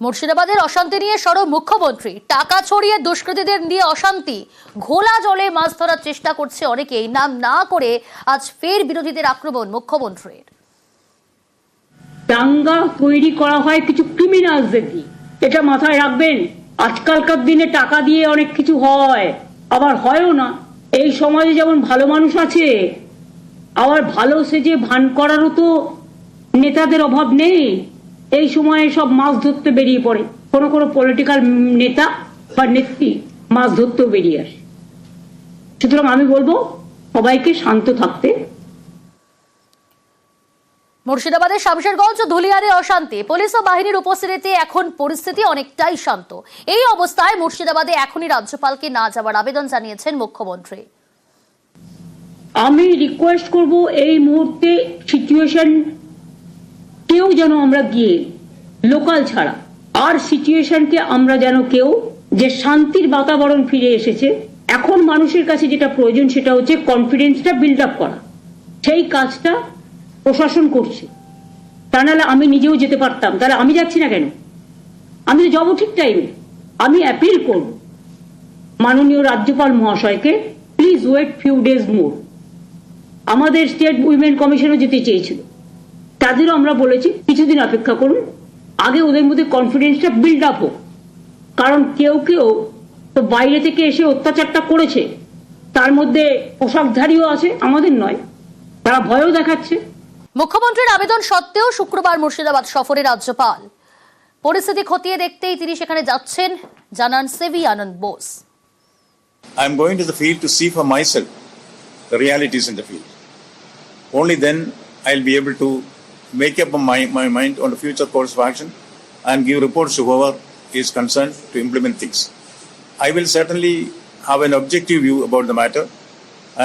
মুর্শিদাবাদের অশান্তি নিয়ে সরব মুখ্যমন্ত্রী। টাকা ছড়িয়ে দুষ্কৃতীদের নিয়ে অশান্তি, ঘোলা জলে মাছ ধরার চেষ্টা করছে অনেকেই। নাম না করে আজ ফের বিরোধীদের আক্রমণ মুখ্যমন্ত্রীর। দাঙ্গা তৈরি করা হয় কিছু ক্রিমিনালসদের দিয়ে, এটা মাথায় রাখবেন। আজকালকার দিনে টাকা দিয়ে অনেক কিছু হয়, আবার হয়ও না। এই সমাজে যেমন ভালো মানুষ আছে, আবার ভালো সেজে ভান করারও তো নেতাদের অভাব নেই। এই সময়ে সব মাছ ধরতে বেরিয়ে পড়ে, কোনো কোনো পলিটিক্যাল নেতা বা নেত্রী মাছ ধরতেও বেরিয়ে আসে। সুতরাং আমি বলবো সবাইকে শান্ত থাকতে। মুর্শিদাবাদের শামশেরগঞ্জ ও ধুলিয়ারে অশান্তি, পুলিশ ও বাহিনীর উপস্থিতিতে এখন পরিস্থিতি অনেকটাই শান্ত। এই অবস্থায় মুর্শিদাবাদে এখনই রাজ্যপালকে না যাওয়ার আবেদন জানিয়েছেন মুখ্যমন্ত্রী। আমি রিকোয়েস্ট করব এই মুহূর্তে সিচুয়েশন কেউ যেন আমরা গিয়ে লোকাল ছাড়া আর সিচুয়েশনকে আমরা যেন কেউ, যে শান্তির বাতাবরণ ফিরে এসেছে, এখন মানুষের কাছে যেটা প্রয়োজন সেটা হচ্ছে কনফিডেন্সটা বিল্ড আপ করা। সেই কাজটা প্রশাসন করছে। তা নাহলে আমি নিজেও যেতে পারতাম, তাহলে আমি যাচ্ছি না কেন? আমি তো যাবো ঠিক টাইমে। আমি অ্যাপিল করব মাননীয় রাজ্যপাল মহাশয়কে, প্লিজ ওয়েট ফিউ ডেজ মোর। আমাদের স্টেট উইমেন কমিশনও যেতে চেয়েছিল, তাদেরও আমরা বলেছি কিছুদিন অপেক্ষা করুন, আগে ওদের মধ্যে কনফিডেন্সটা বিল্ড আপ হোক। কারণ কেউ কেউ তো বাইরে থেকে এসে অত্যাচারটা করেছে, তার মধ্যে পোশাকধারীও আছে, আমাদের নয়, তারা ভয়ও দেখাচ্ছে। মুখ্যমন্ত্রীর আবেদন সত্ত্বেও শুক্রবার মুর্শিদাবাদ সফরে রাজ্যপাল। পরিস্থিতি খতিয়ে দেখতেই তিনি সেখানে যাচ্ছেন, জানান সেভি আনন্দ Bose. I am going to the field to see for myself the realities in the field. Only then I'll be able to make up my mind on the future course of action and give reports to whoever is concerned to implement things. I will certainly have an objective view about the matter,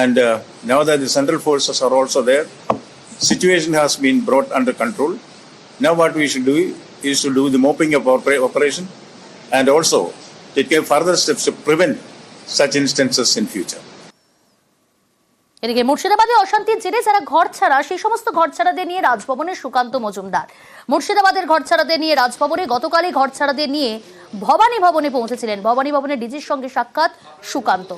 and now that the central forces are also there, situation has been brought under control. Now what we should do is to do the mopping up operation and also take further steps to prevent such instances in future. এদিকে মুর্শিদাবাদে অশান্তির জেরে যারা ঘর ছাড়া, সেই সমস্ত ঘর ছাড়াদের নিয়ে রাজভবনে সুকান্ত মজুমদার। মুর্শিদাবাদের ঘর ছাড়াদের নিয়ে রাজভবনে গতকালই ঘর ছাড়াদের নিয়ে ভবানী ভবনে পৌঁছেছিলেন। ভবানী ভবনে ডিজির সঙ্গে সাক্ষাৎ সুকান্ত।